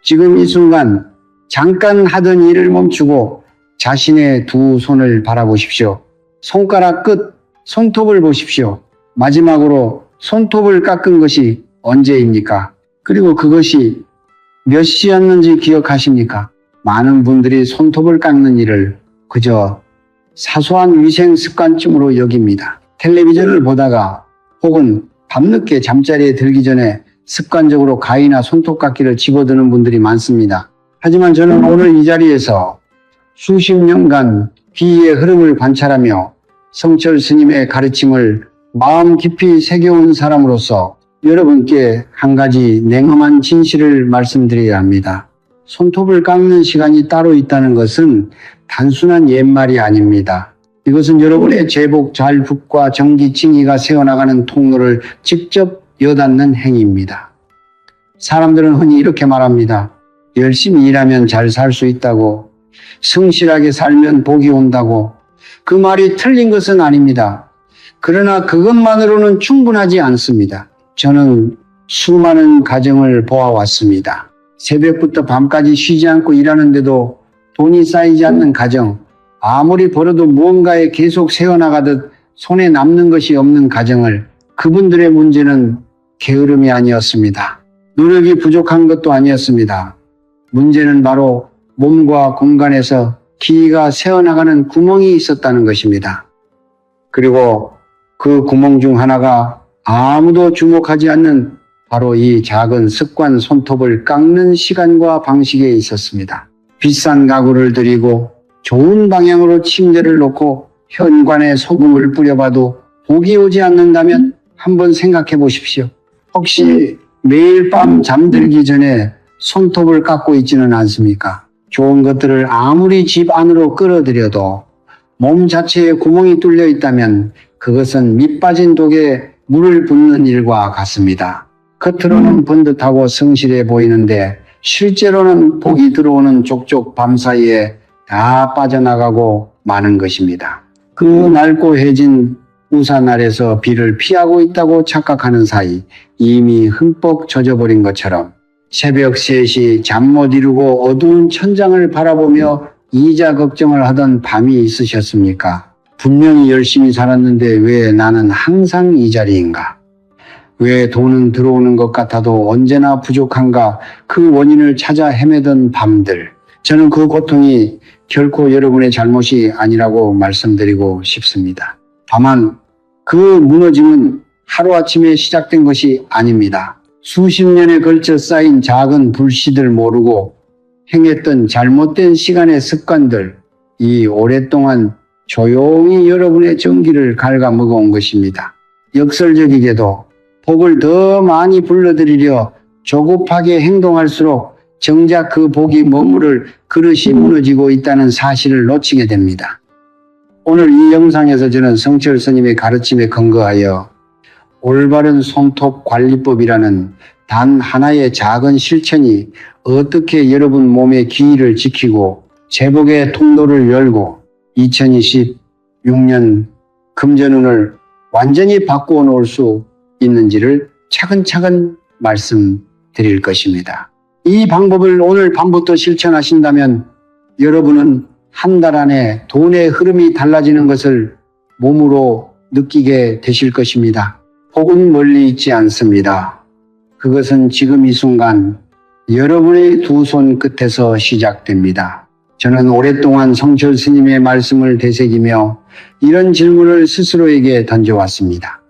지금 이 순간 잠깐 하던 일을 멈추고 자신의 두 손을 바라보십시오. 손가락 끝, 손톱을 보십시오. 마지막으로 손톱을 깎은 것이 언제입니까? 그리고 그것이 몇 시였는지 기억하십니까? 많은 분들이 손톱을 깎는 일을 그저 사소한 위생 습관쯤으로 여깁니다. 텔레비전을 보다가 혹은 밤늦게 잠자리에 들기 전에 습관적으로 가위나 손톱 깎기를 집어드는 분들이 많습니다. 하지만 저는 오늘 이 자리에서 수십 년간 기의 흐름을 관찰하며 성철 스님의 가르침을 마음 깊이 새겨온 사람으로서 여러분께 한 가지 냉엄한 진실을 말씀드려야 합니다. 손톱을 깎는 시간이 따로 있다는 것은 단순한 옛말이 아닙니다. 이것은 여러분의 제복 잘붓과 정기칭의가 새어나가는 통로를 직접 여닫는 행위입니다. 사람들은 흔히 이렇게 말합니다. 열심히 일하면 잘 살 수 있다고, 성실하게 살면 복이 온다고. 그 말이 틀린 것은 아닙니다. 그러나 그것만으로는 충분하지 않습니다. 저는 수많은 가정을 보아왔습니다. 새벽부터 밤까지 쉬지 않고 일하는데도 돈이 쌓이지 않는 가정, 아무리 벌어도 무언가에 계속 새어나가듯 손에 남는 것이 없는 가정을, 그분들의 문제는 게으름이 아니었습니다. 노력이 부족한 것도 아니었습니다. 문제는 바로 몸과 공간에서 기가 새어나가는 구멍이 있었다는 것입니다. 그리고 그 구멍 중 하나가 아무도 주목하지 않는 바로 이 작은 습관 손톱을 깎는 시간과 방식에 있었습니다. 비싼 가구를 들이고 좋은 방향으로 침대를 놓고 현관에 소금을 뿌려봐도 복이 오지 않는다면 한번 생각해 보십시오. 혹시 매일 밤 잠들기 전에 손톱을 깎고 있지는 않습니까? 좋은 것들을 아무리 집 안으로 끌어들여도 몸 자체에 구멍이 뚫려 있다면 그것은 밑 빠진 독에 물을 붓는 일과 같습니다. 겉으로는 번듯하고 성실해 보이는데 실제로는 복이 들어오는 족족 밤 사이에 다 빠져나가고 마는 것입니다. 그 낡고 해진 우산 아래서 비를 피하고 있다고 착각하는 사이 이미 흠뻑 젖어버린 것처럼 새벽 3시 잠 못 이루고 어두운 천장을 바라보며 이자 걱정을 하던 밤이 있으셨습니까? 분명히 열심히 살았는데 왜 나는 항상 이 자리인가? 왜 돈은 들어오는 것 같아도 언제나 부족한가? 그 원인을 찾아 헤매던 밤들. 저는 그 고통이 결코 여러분의 잘못이 아니라고 말씀드리고 싶습니다. 다만 그 무너짐은 하루아침에 시작된 것이 아닙니다. 수십 년에 걸쳐 쌓인 작은 불씨들 모르고 행했던 잘못된 시간의 습관들, 이 오랫동안 조용히 여러분의 정기를 갉아먹어온 것입니다. 역설적이게도 복을 더 많이 불러들이려 조급하게 행동할수록 정작 그 복이 머무를 그릇이 무너지고 있다는 사실을 놓치게 됩니다. 오늘 이 영상에서 저는 성철 스님의 가르침에 근거하여 올바른 손톱 관리법이라는 단 하나의 작은 실천이 어떻게 여러분 몸의 기의를 지키고 제복의 통로를 열고 2026년 금전운을 완전히 바꾸어 놓을 수 있는지를 차근차근 말씀드릴 것입니다. 이 방법을 오늘 밤부터 실천하신다면 여러분은 한 달 안에 돈의 흐름이 달라지는 것을 몸으로 느끼게 되실 것입니다. 복은 멀리 있지 않습니다. 그것은 지금 이 순간 여러분의 두 손 끝에서 시작됩니다. 저는 오랫동안 성철 스님의 말씀을 되새기며 이런 질문을 스스로에게 던져왔습니다.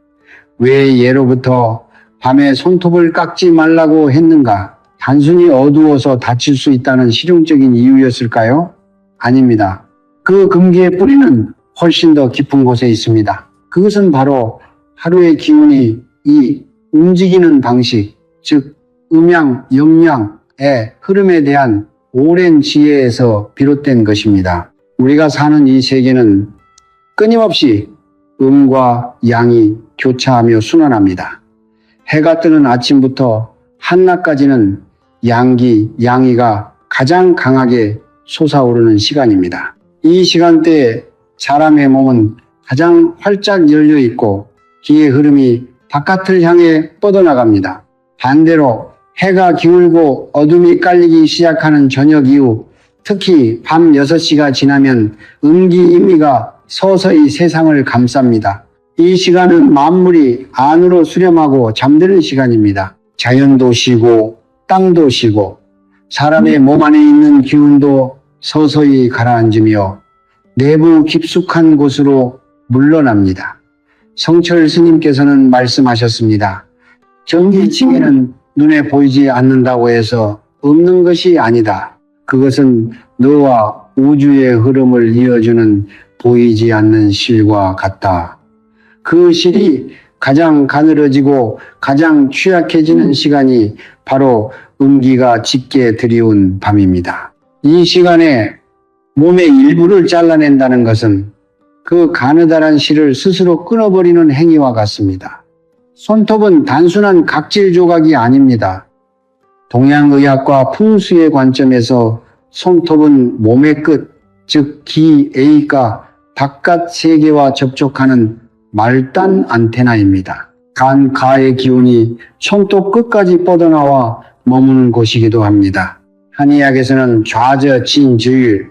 왜 예로부터 밤에 손톱을 깎지 말라고 했는가? 단순히 어두워서 다칠 수 있다는 실용적인 이유였을까요? 아닙니다. 그 근기의 뿌리는 훨씬 더 깊은 곳에 있습니다. 그것은 바로 하루의 기운이 이 움직이는 방식, 즉 음양, 영양의 흐름에 대한 오랜 지혜에서 비롯된 것입니다. 우리가 사는 이 세계는 끊임없이 음과 양이 교차하며 순환합니다. 해가 뜨는 아침부터 한낮까지는 양이가 가장 강하게 솟아오르는 시간입니다. 이 시간대에 사람의 몸은 가장 활짝 열려 있고 기의 흐름이 바깥을 향해 뻗어나갑니다. 반대로 해가 기울고 어둠이 깔리기 시작하는 저녁 이후 특히 밤 6시가 지나면 음기인미가 서서히 세상을 감쌉니다. 이 시간은 만물이 안으로 수렴하고 잠드는 시간입니다. 자연도 쉬고 땅도 쉬고 사람의 몸 안에 있는 기운도 서서히 가라앉으며 내부 깊숙한 곳으로 물러납니다. 성철 스님께서는 말씀하셨습니다. 전기층에는 눈에 보이지 않는다고 해서 없는 것이 아니다. 그것은 너와 우주의 흐름을 이어주는 보이지 않는 실과 같다. 그 실이 가장 가늘어지고 가장 취약해지는 시간이 바로 음기가 짙게 들이운 밤입니다. 이 시간에 몸의 일부를 잘라낸다는 것은 그 가느다란 실을 스스로 끊어버리는 행위와 같습니다. 손톱은 단순한 각질 조각이 아닙니다. 동양의학과 풍수의 관점에서 손톱은 몸의 끝, 즉 기에이가 바깥 세계와 접촉하는 말단 안테나입니다. 간가의 기운이 손톱 끝까지 뻗어나와 머무는 곳이기도 합니다. 한의학에서는 좌저진주일,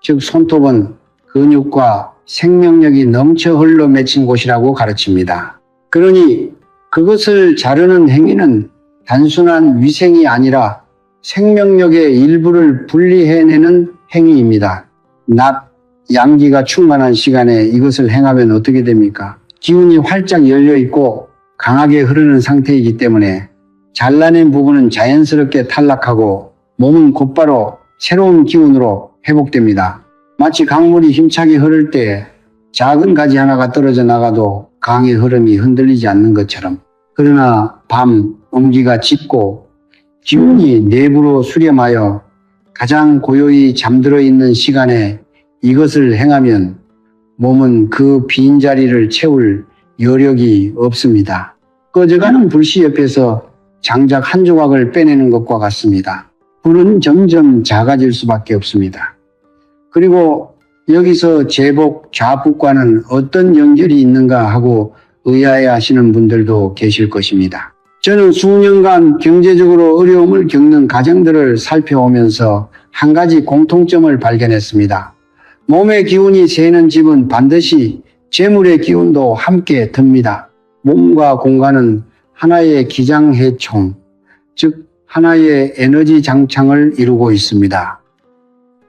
즉 손톱은 근육과 생명력이 넘쳐 흘러 맺힌 곳이라고 가르칩니다. 그러니 그것을 자르는 행위는 단순한 위생이 아니라 생명력의 일부를 분리해내는 행위입니다. 낮, 양기가 충만한 시간에 이것을 행하면 어떻게 됩니까? 기운이 활짝 열려 있고 강하게 흐르는 상태이기 때문에 잘라낸 부분은 자연스럽게 탈락하고 몸은 곧바로 새로운 기운으로 회복됩니다. 마치 강물이 힘차게 흐를 때 작은 가지 하나가 떨어져 나가도 강의 흐름이 흔들리지 않는 것처럼, 그러나 밤 음기가 짙고 기운이 내부로 수렴하여 가장 고요히 잠들어 있는 시간에 이것을 행하면 몸은 그 빈자리를 채울 여력이 없습니다. 꺼져가는 불씨 옆에서 장작 한 조각을 빼내는 것과 같습니다. 불은 점점 작아질 수밖에 없습니다. 그리고 여기서 제복 좌북과는 어떤 연결이 있는가 하고 의아해 하시는 분들도 계실 것입니다. 저는 수년간 경제적으로 어려움을 겪는 가정들을 살펴오면서 한 가지 공통점을 발견했습니다. 몸의 기운이 새는 집은 반드시 재물의 기운도 함께 듭니다. 몸과 공간은 하나의 기장해총, 즉 하나의 에너지 장창을 이루고 있습니다.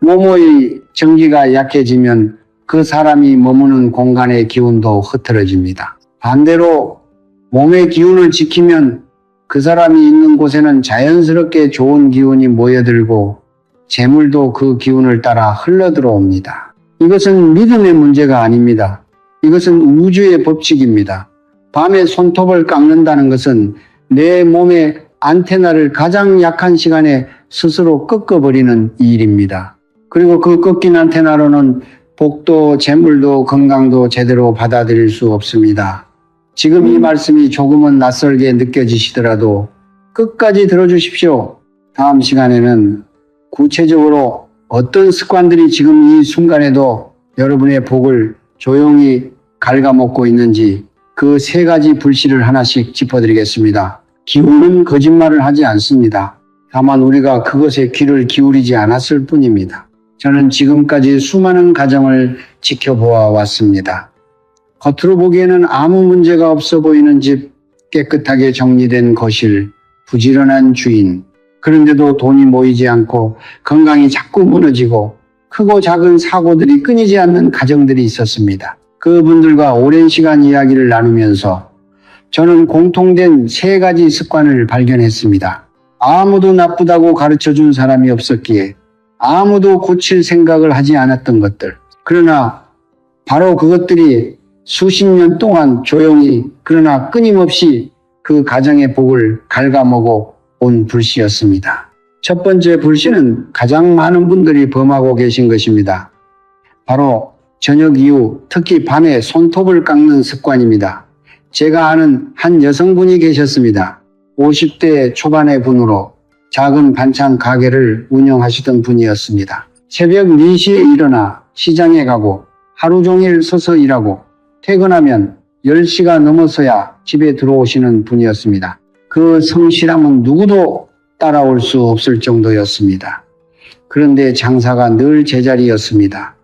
몸의 전기가 약해지면 그 사람이 머무는 공간의 기운도 흐트러집니다. 반대로 몸의 기운을 지키면 그 사람이 있는 곳에는 자연스럽게 좋은 기운이 모여들고 재물도 그 기운을 따라 흘러들어옵니다. 이것은 믿음의 문제가 아닙니다. 이것은 우주의 법칙입니다. 밤에 손톱을 깎는다는 것은 내 몸의 안테나를 가장 약한 시간에 스스로 꺾어버리는 일입니다. 그리고 그 꺾인 안테나로는 복도, 재물도, 건강도 제대로 받아들일 수 없습니다. 지금 이 말씀이 조금은 낯설게 느껴지시더라도 끝까지 들어주십시오. 다음 시간에는 구체적으로 어떤 습관들이 지금 이 순간에도 여러분의 복을 조용히 갉아먹고 있는지 그 3가지 불씨를 하나씩 짚어드리겠습니다. 기운은 거짓말을 하지 않습니다. 다만 우리가 그것에 귀를 기울이지 않았을 뿐입니다. 저는 지금까지 수많은 가정을 지켜보아 왔습니다. 겉으로 보기에는 아무 문제가 없어 보이는 집, 깨끗하게 정리된 거실, 부지런한 주인, 그런데도 돈이 모이지 않고 건강이 자꾸 무너지고 크고 작은 사고들이 끊이지 않는 가정들이 있었습니다. 그분들과 오랜 시간 이야기를 나누면서 저는 공통된 3가지 습관을 발견했습니다. 아무도 나쁘다고 가르쳐준 사람이 없었기에 아무도 고칠 생각을 하지 않았던 것들. 그러나 바로 그것들이 수십 년 동안 조용히 그러나 끊임없이 그 가정의 복을 갉아먹어 온 불씨였습니다. 첫 번째 불씨는 가장 많은 분들이 범하고 계신 것입니다. 바로 저녁 이후 특히 밤에 손톱을 깎는 습관입니다. 제가 아는 한 여성분이 계셨습니다. 50대 초반의 분으로 작은 반찬 가게를 운영하시던 분이었습니다. 새벽 4시에 일어나 시장에 가고 하루 종일 서서 일하고 퇴근하면 10시가 넘어서야 집에 들어오시는 분이었습니다. 그 성실함은 누구도 따라올 수 없을 정도였습니다. 그런데 장사가 늘 제자리였습니다.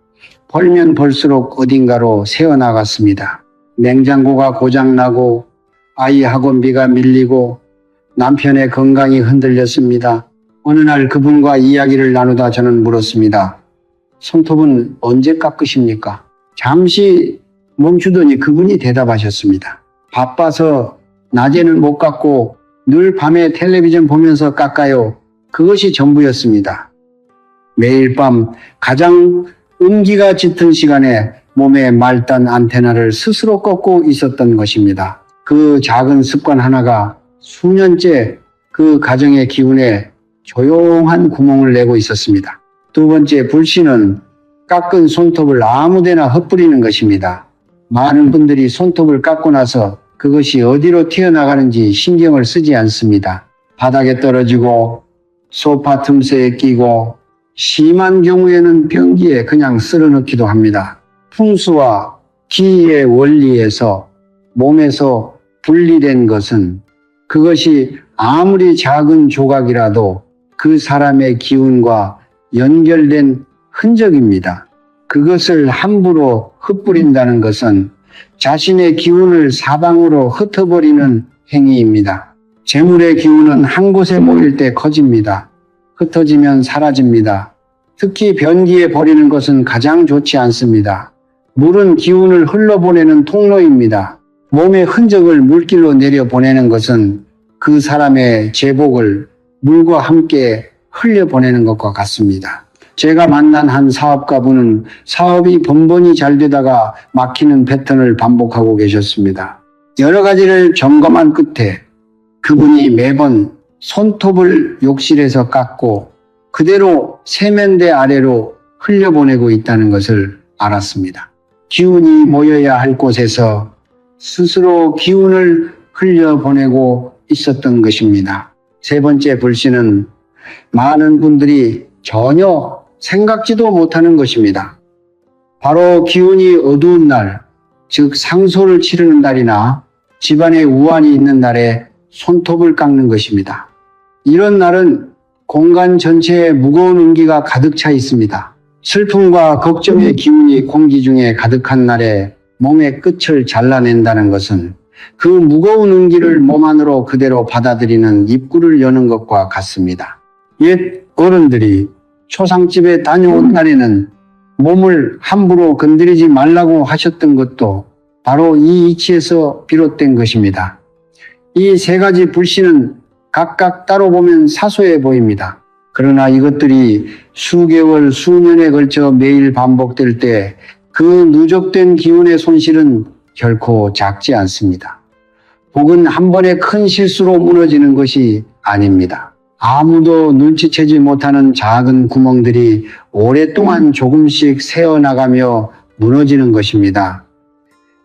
벌면 벌수록 어딘가로 새어나갔습니다. 냉장고가 고장나고 아이 학원비가 밀리고 남편의 건강이 흔들렸습니다. 어느 날 그분과 이야기를 나누다 저는 물었습니다. 손톱은 언제 깎으십니까? 잠시 멈추더니 그분이 대답하셨습니다. 바빠서 낮에는 못 깎고 늘 밤에 텔레비전 보면서 깎아요. 그것이 전부였습니다. 매일 밤 가장 음기가 짙은 시간에 몸의 말단 안테나를 스스로 꺾고 있었던 것입니다. 그 작은 습관 하나가 수년째 그 가정의 기운에 조용한 구멍을 내고 있었습니다. 두 번째 불씨는 깎은 손톱을 아무데나 흩뿌리는 것입니다. 많은 분들이 손톱을 깎고 나서 그것이 어디로 튀어나가는지 신경을 쓰지 않습니다. 바닥에 떨어지고 소파 틈새에 끼고 심한 경우에는 변기에 그냥 쓸어넣기도 합니다. 풍수와 기의 원리에서 몸에서 분리된 것은 그것이 아무리 작은 조각이라도 그 사람의 기운과 연결된 흔적입니다. 그것을 함부로 흩뿌린다는 것은 자신의 기운을 사방으로 흩어버리는 행위입니다. 재물의 기운은 한 곳에 모일 때 커집니다. 흩어지면 사라집니다. 특히 변기에 버리는 것은 가장 좋지 않습니다. 물은 기운을 흘러보내는 통로입니다. 몸의 흔적을 물길로 내려보내는 것은 그 사람의 제복을 물과 함께 흘려보내는 것과 같습니다. 제가 만난 한 사업가분은 사업이 번번이 잘 되다가 막히는 패턴을 반복하고 계셨습니다. 여러 가지를 점검한 끝에 그분이 매번 손톱을 욕실에서 깎고 그대로 세면대 아래로 흘려보내고 있다는 것을 알았습니다. 기운이 모여야 할 곳에서 스스로 기운을 흘려보내고 있었던 것입니다. 세 번째 불씨는 많은 분들이 전혀 생각지도 못하는 것입니다. 바로 기운이 어두운 날, 즉 상소를 치르는 날이나 집안에 우환이 있는 날에 손톱을 깎는 것입니다. 이런 날은 공간 전체에 무거운 운기가 가득 차 있습니다. 슬픔과 걱정의 기운이 공기 중에 가득한 날에 몸의 끝을 잘라낸다는 것은 그 무거운 운기를 몸 안으로 그대로 받아들이는 입구를 여는 것과 같습니다. 옛 어른들이 초상집에 다녀온 날에는 몸을 함부로 건드리지 말라고 하셨던 것도 바로 이 이치에서 비롯된 것입니다. 이 세 가지 불씨는 각각 따로 보면 사소해 보입니다. 그러나 이것들이 수개월, 수년에 걸쳐 매일 반복될 때 그 누적된 기운의 손실은 결코 작지 않습니다. 복은 한 번의 큰 실수로 무너지는 것이 아닙니다. 아무도 눈치채지 못하는 작은 구멍들이 오랫동안 조금씩 새어나가며 무너지는 것입니다.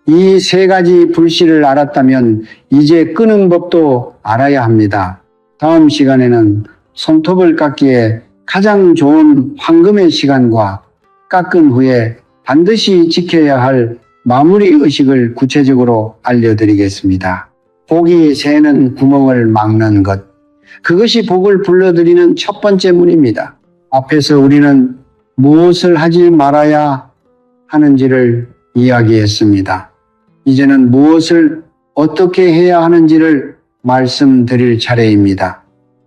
이 세 가지 불씨를 알았다면 이제 끄는 법도 알아야 합니다. 다음 시간에는 손톱을 깎기에 가장 좋은 황금의 시간과 깎은 후에 반드시 지켜야 할 마무리 의식을 구체적으로 알려드리겠습니다. 복이 새는 구멍을 막는 것. 그것이 복을 불러들이는 첫 번째 문입니다. 앞에서 우리는 무엇을 하지 말아야 하는지를 이야기했습니다. 이제는 무엇을 어떻게 해야 하는지를 말씀드릴 차례입니다.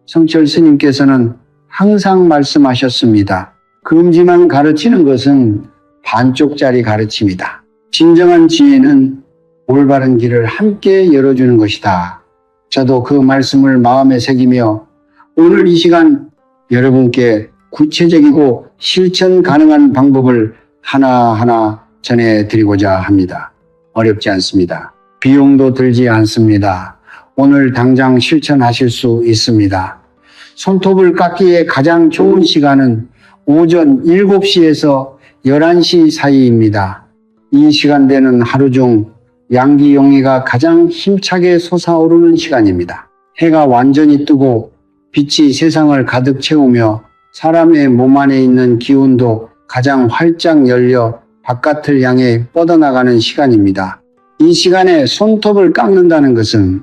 성철 스님께서는 항상 말씀하셨습니다. 금지만 가르치는 것은 반쪽짜리 가르침이다. 진정한 지혜는 올바른 길을 함께 열어주는 것이다. 저도 그 말씀을 마음에 새기며 오늘 이 시간 여러분께 구체적이고 실천 가능한 방법을 하나하나 전해드리고자 합니다. 어렵지 않습니다. 비용도 들지 않습니다. 오늘 당장 실천하실 수 있습니다. 손톱을 깎기에 가장 좋은 시간은 오전 7시에서 11시 사이입니다. 이 시간대는 하루 중 양기용의가 가장 힘차게 솟아오르는 시간입니다. 해가 완전히 뜨고 빛이 세상을 가득 채우며 사람의 몸 안에 있는 기운도 가장 활짝 열려 바깥을 향해 뻗어나가는 시간입니다. 이 시간에 손톱을 깎는다는 것은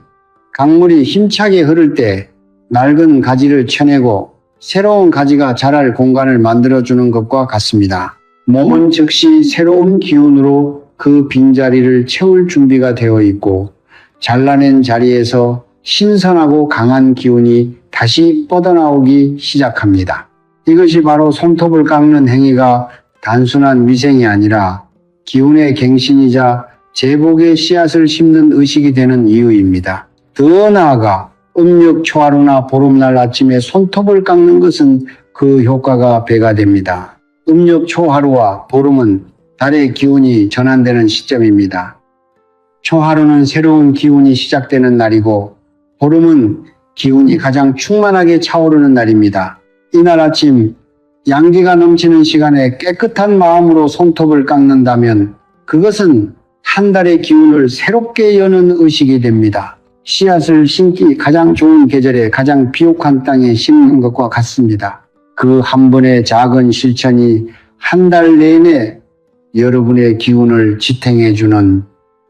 강물이 힘차게 흐를 때 낡은 가지를 쳐내고 새로운 가지가 자랄 공간을 만들어주는 것과 같습니다. 몸은 즉시 새로운 기운으로 그 빈자리를 채울 준비가 되어 있고 잘라낸 자리에서 신선하고 강한 기운이 다시 뻗어나오기 시작합니다. 이것이 바로 손톱을 깎는 행위가 단순한 위생이 아니라 기운의 갱신이자 제복의 씨앗을 심는 의식이 되는 이유입니다. 더 나아가 음력 초하루나 보름날 아침에 손톱을 깎는 것은 그 효과가 배가 됩니다. 음력 초하루와 보름은 달의 기운이 전환되는 시점입니다. 초하루는 새로운 기운이 시작되는 날이고 보름은 기운이 가장 충만하게 차오르는 날입니다. 이날 아침 양기가 넘치는 시간에 깨끗한 마음으로 손톱을 깎는다면 그것은 한 달의 기운을 새롭게 여는 의식이 됩니다. 씨앗을 심기 가장 좋은 계절에 가장 비옥한 땅에 심는 것과 같습니다. 그 한 번의 작은 실천이 한 달 내내 여러분의 기운을 지탱해주는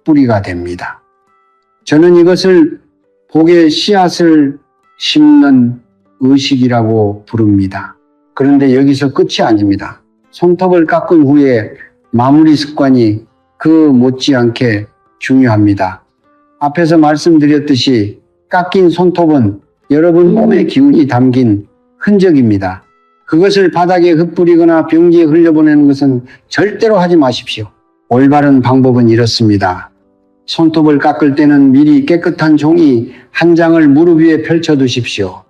뿌리가 됩니다. 저는 이것을 복의 씨앗을 심는 의식이라고 부릅니다. 그런데 여기서 끝이 아닙니다. 손톱을 깎은 후에 마무리 습관이 그 못지않게 중요합니다. 앞에서 말씀드렸듯이 깎인 손톱은 여러분 몸의 기운이 담긴 흔적입니다. 그것을 바닥에 흩뿌리거나 변기에 흘려보내는 것은 절대로 하지 마십시오. 올바른 방법은 이렇습니다. 손톱을 깎을 때는 미리 깨끗한 종이 한 장을 무릎 위에 펼쳐 두십시오.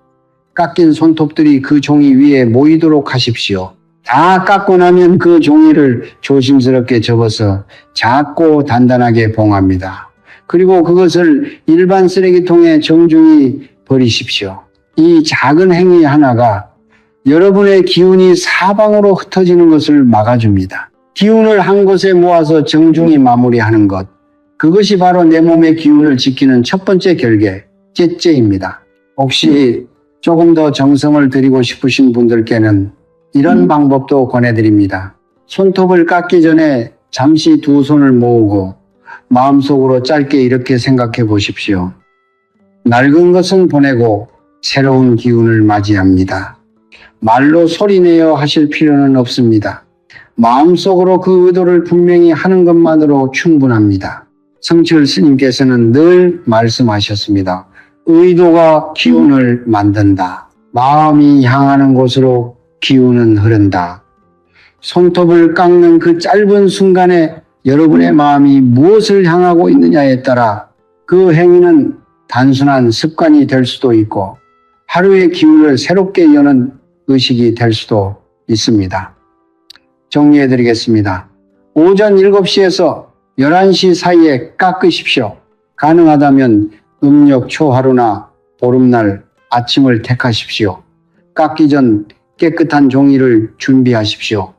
깎인 손톱들이 그 종이 위에 모이도록 하십시오. 다 깎고 나면 그 종이를 조심스럽게 접어서 작고 단단하게 봉합니다. 그리고 그것을 일반 쓰레기통에 정중히 버리십시오. 이 작은 행위 하나가 여러분의 기운이 사방으로 흩어지는 것을 막아줍니다. 기운을 한 곳에 모아서 정중히 마무리하는 것. 그것이 바로 내 몸의 기운을 지키는 첫 번째 결계, 째째입니다. 혹시 조금 더 정성을 들이고 싶으신 분들께는 이런 방법도 권해드립니다. 손톱을 깎기 전에 잠시 두 손을 모으고 마음속으로 짧게 이렇게 생각해 보십시오. 낡은 것은 보내고 새로운 기운을 맞이합니다. 말로 소리내어 하실 필요는 없습니다. 마음속으로 그 의도를 분명히 하는 것만으로 충분합니다. 성철 스님께서는 늘 말씀하셨습니다. 의도가 기운을 만든다. 마음이 향하는 곳으로 기운은 흐른다. 손톱을 깎는 그 짧은 순간에 여러분의 마음이 무엇을 향하고 있느냐에 따라 그 행위는 단순한 습관이 될 수도 있고 하루의 기운을 새롭게 여는 의식이 될 수도 있습니다. 정리해 드리겠습니다. 오전 7시에서 11시 사이에 깎으십시오. 가능하다면 음력 초하루나 보름날 아침을 택하십시오. 깎기 전 깨끗한 종이를 준비하십시오.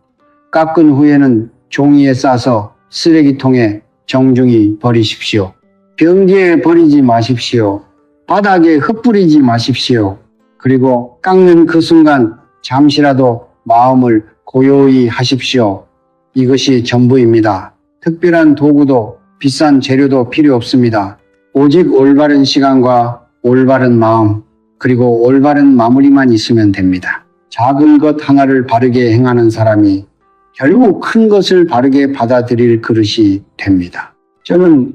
깎은 후에는 종이에 싸서 쓰레기통에 정중히 버리십시오. 변기에 버리지 마십시오. 바닥에 흩뿌리지 마십시오. 그리고 깎는 그 순간 잠시라도 마음을 고요히 하십시오. 이것이 전부입니다. 특별한 도구도 비싼 재료도 필요 없습니다. 오직 올바른 시간과 올바른 마음, 그리고 올바른 마무리만 있으면 됩니다. 작은 것 하나를 바르게 행하는 사람이 결국 큰 것을 바르게 받아들일 그릇이 됩니다. 저는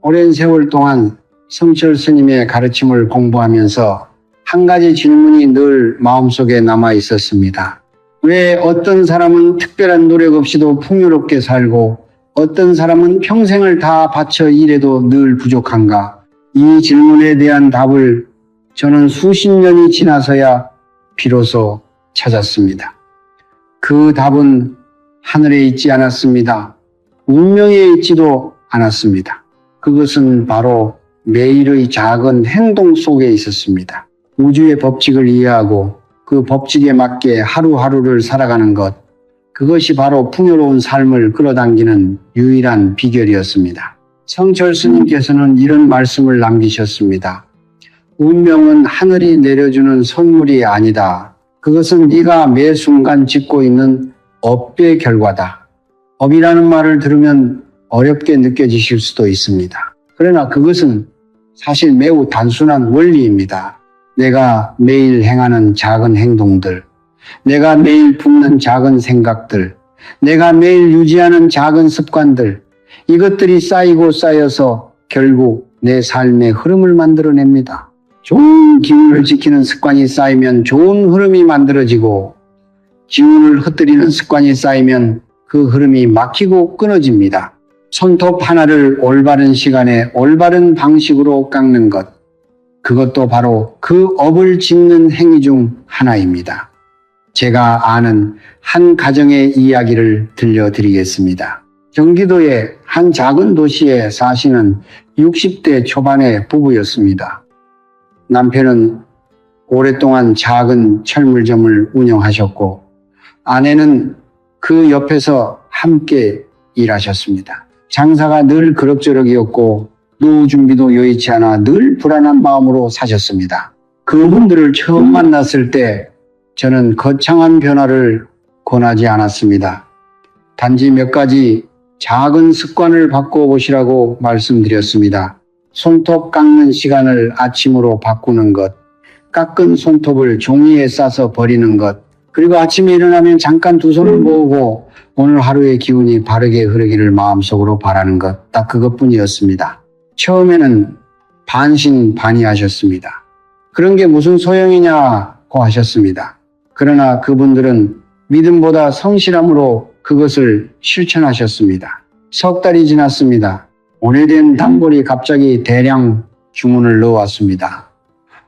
오랜 세월 동안 성철 스님의 가르침을 공부하면서 한 가지 질문이 늘 마음속에 남아 있었습니다. 왜 어떤 사람은 특별한 노력 없이도 풍요롭게 살고 어떤 사람은 평생을 다 바쳐 일해도 늘 부족한가? 이 질문에 대한 답을 저는 수십 년이 지나서야 비로소 찾았습니다. 그 답은 하늘에 있지 않았습니다. 운명에 있지도 않았습니다. 그것은 바로 매일의 작은 행동 속에 있었습니다. 우주의 법칙을 이해하고 그 법칙에 맞게 하루하루를 살아가는 것, 그것이 바로 풍요로운 삶을 끌어당기는 유일한 비결이었습니다. 성철 스님께서는 이런 말씀을 남기셨습니다. 운명은 하늘이 내려주는 선물이 아니다. 그것은 네가 매 순간 짓고 있는 업의 결과다. 업이라는 말을 들으면 어렵게 느껴지실 수도 있습니다. 그러나 그것은 사실 매우 단순한 원리입니다. 내가 매일 행하는 작은 행동들, 내가 매일 품는 작은 생각들, 내가 매일 유지하는 작은 습관들, 이것들이 쌓이고 쌓여서 결국 내 삶의 흐름을 만들어냅니다. 좋은 기운을 지키는 습관이 쌓이면 좋은 흐름이 만들어지고, 기운을 흩뜨리는 습관이 쌓이면 그 흐름이 막히고 끊어집니다. 손톱 하나를 올바른 시간에 올바른 방식으로 깎는 것, 그것도 바로 그 업을 짓는 행위 중 하나입니다. 제가 아는 한 가정의 이야기를 들려드리겠습니다. 경기도의 한 작은 도시에 사시는 60대 초반의 부부였습니다. 남편은 오랫동안 작은 철물점을 운영하셨고, 아내는 그 옆에서 함께 일하셨습니다. 장사가 늘 그럭저럭이었고 노후 준비도 여의치 않아 늘 불안한 마음으로 사셨습니다. 그분들을 처음 만났을 때 저는 거창한 변화를 권하지 않았습니다. 단지 몇 가지 작은 습관을 바꿔보시라고 말씀드렸습니다. 손톱 깎는 시간을 아침으로 바꾸는 것, 깎은 손톱을 종이에 싸서 버리는 것, 그리고 아침에 일어나면 잠깐 두 손을 모으고 오늘 하루의 기운이 바르게 흐르기를 마음속으로 바라는 것, 딱 그것뿐이었습니다. 처음에는 반신반의하셨습니다. 그런 게 무슨 소용이냐고 하셨습니다. 그러나 그분들은 믿음보다 성실함으로 그것을 실천하셨습니다. 석 달이 지났습니다. 오래된 단골이 갑자기 대량 주문을 넣어왔습니다.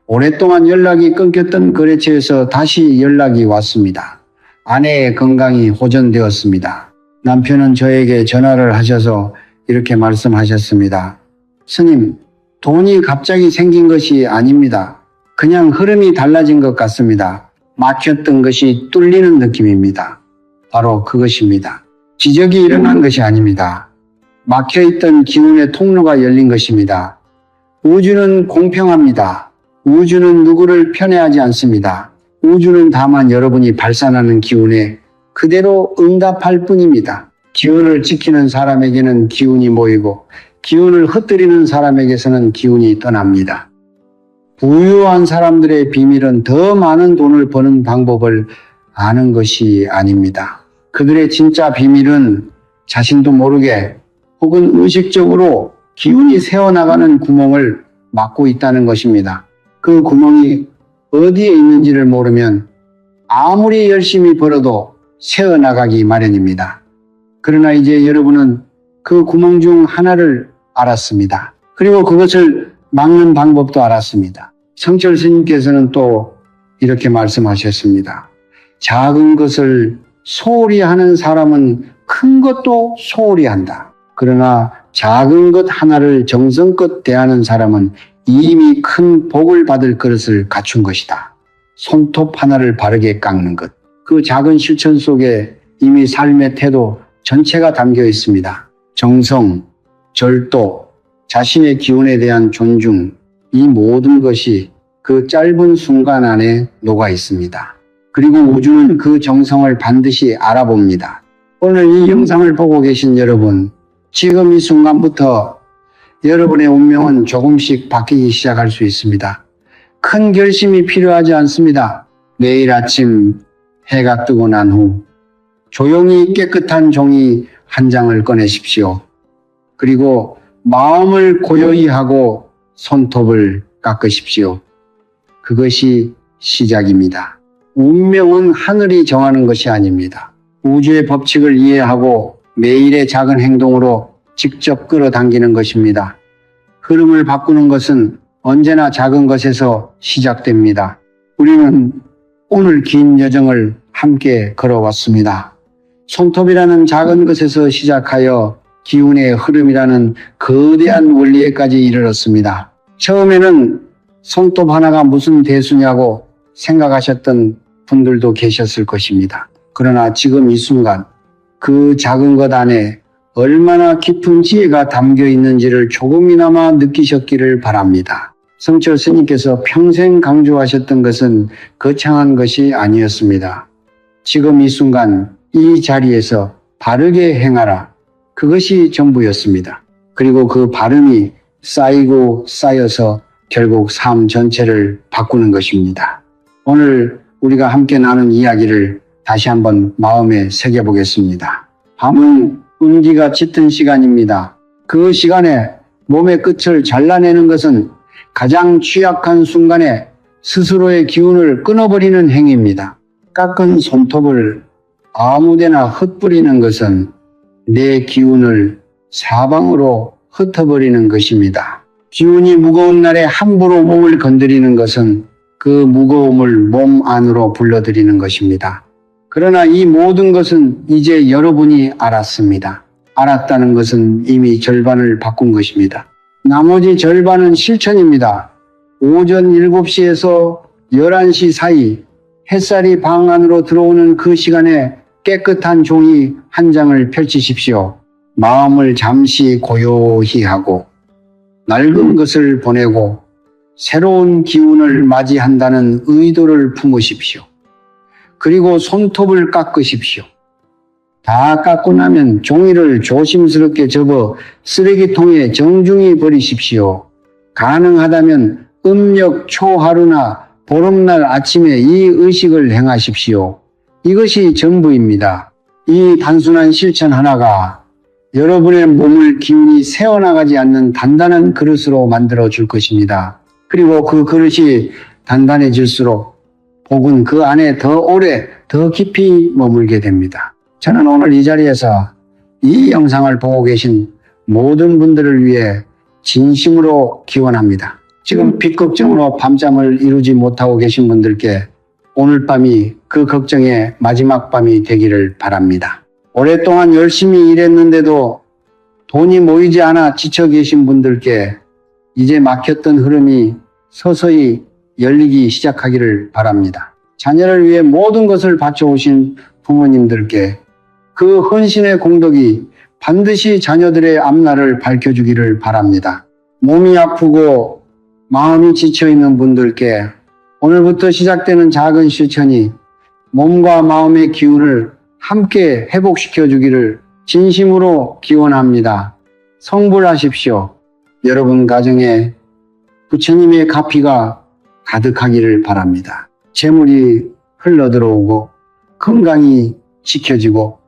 오랫동안 연락이 끊겼던 거래처에서 다시 연락이 왔습니다. 아내의 건강이 호전되었습니다. 남편은 저에게 전화를 하셔서 이렇게 말씀하셨습니다. 스님, 돈이 갑자기 생긴 것이 아닙니다. 그냥 흐름이 달라진 것 같습니다. 막혔던 것이 뚫리는 느낌입니다. 바로 그것입니다. 기적이 일어난 것이 아닙니다. 막혀있던 기운의 통로가 열린 것입니다. 우주는 공평합니다. 우주는 누구를 편애하지 않습니다. 우주는 다만 여러분이 발산하는 기운에 그대로 응답할 뿐입니다. 기운을 지키는 사람에게는 기운이 모이고 기운을 흩뜨리는 사람에게서는 기운이 떠납니다. 부유한 사람들의 비밀은 더 많은 돈을 버는 방법을 아는 것이 아닙니다. 그들의 진짜 비밀은 자신도 모르게 혹은 의식적으로 기운이 새어나가는 구멍을 막고 있다는 것입니다. 그 구멍이 어디에 있는지를 모르면 아무리 열심히 벌어도 새어나가기 마련입니다. 그러나 이제 여러분은 그 구멍 중 하나를 알았습니다. 그리고 그것을 막는 방법도 알았습니다. 성철 스님께서는 또 이렇게 말씀하셨습니다. 작은 것을 소홀히 하는 사람은 큰 것도 소홀히 한다. 그러나 작은 것 하나를 정성껏 대하는 사람은 이미 큰 복을 받을 그릇을 갖춘 것이다. 손톱 하나를 바르게 깎는 것. 그 작은 실천 속에 이미 삶의 태도 전체가 담겨 있습니다. 정성, 절도, 자신의 기운에 대한 존중, 이 모든 것이 그 짧은 순간 안에 녹아 있습니다. 그리고 우주는 그 정성을 반드시 알아봅니다. 오늘 이 영상을 보고 계신 여러분, 지금 이 순간부터 여러분의 운명은 조금씩 바뀌기 시작할 수 있습니다. 큰 결심이 필요하지 않습니다. 매일 아침 해가 뜨고 난 후 조용히 깨끗한 종이 한 장을 꺼내십시오. 그리고 마음을 고요히 하고 손톱을 깎으십시오. 그것이 시작입니다. 운명은 하늘이 정하는 것이 아닙니다. 우주의 법칙을 이해하고 매일의 작은 행동으로 직접 끌어당기는 것입니다. 흐름을 바꾸는 것은 언제나 작은 것에서 시작됩니다. 우리는 오늘 긴 여정을 함께 걸어왔습니다. 손톱이라는 작은 것에서 시작하여 기운의 흐름이라는 거대한 원리에까지 이르렀습니다. 처음에는 손톱 하나가 무슨 대수냐고 생각하셨던 분들도 계셨을 것입니다. 그러나 지금 이 순간 그 작은 것 안에 얼마나 깊은 지혜가 담겨 있는지를 조금이나마 느끼셨기를 바랍니다. 성철 스님께서 평생 강조하셨던 것은 거창한 것이 아니었습니다. 지금 이 순간 이 자리에서 바르게 행하라. 그것이 전부였습니다. 그리고 그 발음이 쌓이고 쌓여서 결국 삶 전체를 바꾸는 것입니다. 오늘 우리가 함께 나눈 이야기를 다시 한번 마음에 새겨보겠습니다. 밤은 음기가 짙은 시간입니다. 그 시간에 몸의 끝을 잘라내는 것은 가장 취약한 순간에 스스로의 기운을 끊어버리는 행위입니다. 깎은 손톱을 아무데나 흩뿌리는 것은 내 기운을 사방으로 흩어버리는 것입니다. 기운이 무거운 날에 함부로 몸을 건드리는 것은 그 무거움을 몸 안으로 불러들이는 것입니다. 그러나 이 모든 것은 이제 여러분이 알았습니다. 알았다는 것은 이미 절반을 바꾼 것입니다. 나머지 절반은 실천입니다. 오전 7시에서 11시 사이 햇살이 방 안으로 들어오는 그 시간에 깨끗한 종이 한 장을 펼치십시오. 마음을 잠시 고요히 하고 낡은 것을 보내고 새로운 기운을 맞이한다는 의도를 품으십시오. 그리고 손톱을 깎으십시오. 다 깎고 나면 종이를 조심스럽게 접어 쓰레기통에 정중히 버리십시오. 가능하다면 음력 초하루나 보름날 아침에 이 의식을 행하십시오. 이것이 전부입니다. 이 단순한 실천 하나가 여러분의 몸을 기운이 새어나가지 않는 단단한 그릇으로 만들어 줄 것입니다. 그리고 그 그릇이 단단해질수록 복은 그 안에 더 오래, 더 깊이 머물게 됩니다. 저는 오늘 이 자리에서 이 영상을 보고 계신 모든 분들을 위해 진심으로 기원합니다. 지금 빚 걱정으로 밤잠을 이루지 못하고 계신 분들께 오늘 밤이 그 걱정의 마지막 밤이 되기를 바랍니다. 오랫동안 열심히 일했는데도 돈이 모이지 않아 지쳐 계신 분들께 이제 막혔던 흐름이 서서히 열리기 시작하기를 바랍니다. 자녀를 위해 모든 것을 바쳐오신 부모님들께 그 헌신의 공덕이 반드시 자녀들의 앞날을 밝혀주기를 바랍니다. 몸이 아프고 마음이 지쳐있는 분들께 오늘부터 시작되는 작은 실천이 몸과 마음의 기운을 함께 회복시켜 주기를 진심으로 기원합니다. 성불하십시오. 여러분 가정에 부처님의 가피가 가득하기를 바랍니다. 재물이 흘러들어오고 건강이 지켜지고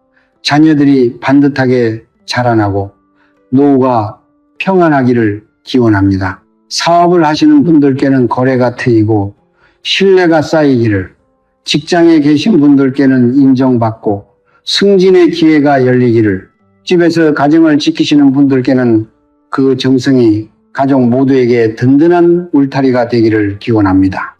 자녀들이 반듯하게 자라나고 노후가 평안하기를 기원합니다. 사업을 하시는 분들께는 거래가 트이고 신뢰가 쌓이기를, 직장에 계신 분들께는 인정받고 승진의 기회가 열리기를, 집에서 가정을 지키시는 분들께는 그 정성이 가족 모두에게 든든한 울타리가 되기를 기원합니다.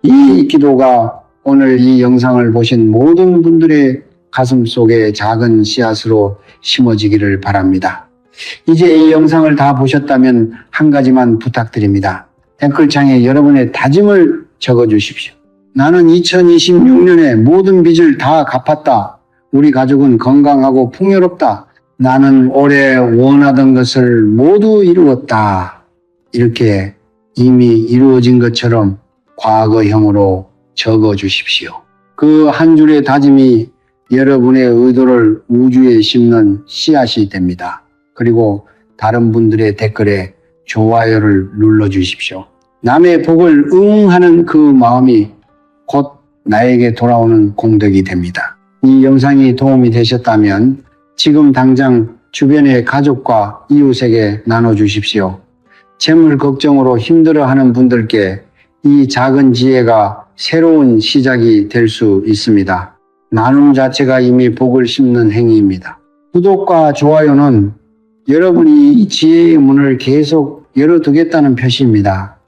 이 기도가 오늘 이 영상을 보신 모든 분들의 가슴 속에 작은 씨앗으로 심어지기를 바랍니다. 이제 이 영상을 다 보셨다면 한 가지만 부탁드립니다. 댓글창에 여러분의 다짐을 적어주십시오. 나는 2026년에 모든 빚을 다 갚았다. 우리 가족은 건강하고 풍요롭다. 나는 올해 원하던 것을 모두 이루었다. 이렇게 이미 이루어진 것처럼 과거형으로 적어주십시오. 그 한 줄의 다짐이 여러분의 의도를 우주에 심는 씨앗이 됩니다. 그리고 다른 분들의 댓글에 좋아요를 눌러주십시오. 남의 복을 응하는 그 마음이 곧 나에게 돌아오는 공덕이 됩니다. 이 영상이 도움이 되셨다면 지금 당장 주변의 가족과 이웃에게 나눠주십시오. 재물 걱정으로 힘들어하는 분들께 이 작은 지혜가 새로운 시작이 될 수 있습니다. 나눔 자체가 이미 복을 심는 행위입니다. 구독과 좋아요는 여러분이 이 지혜의 문을 계속 열어두겠다는 표시입니다.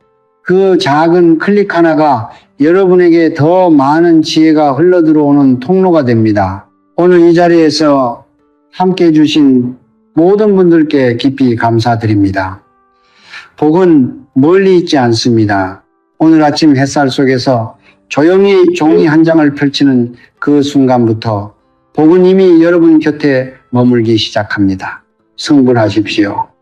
그 작은 클릭 하나가 여러분에게 더 많은 지혜가 흘러들어오는 통로가 됩니다. 오늘 이 자리에서 함께 해주신 모든 분들께 깊이 감사드립니다. 복은 멀리 있지 않습니다. 오늘 아침 햇살 속에서 조용히 종이 한 장을 펼치는 그 순간부터 복은 이미 여러분 곁에 머물기 시작합니다. 성불하십시오.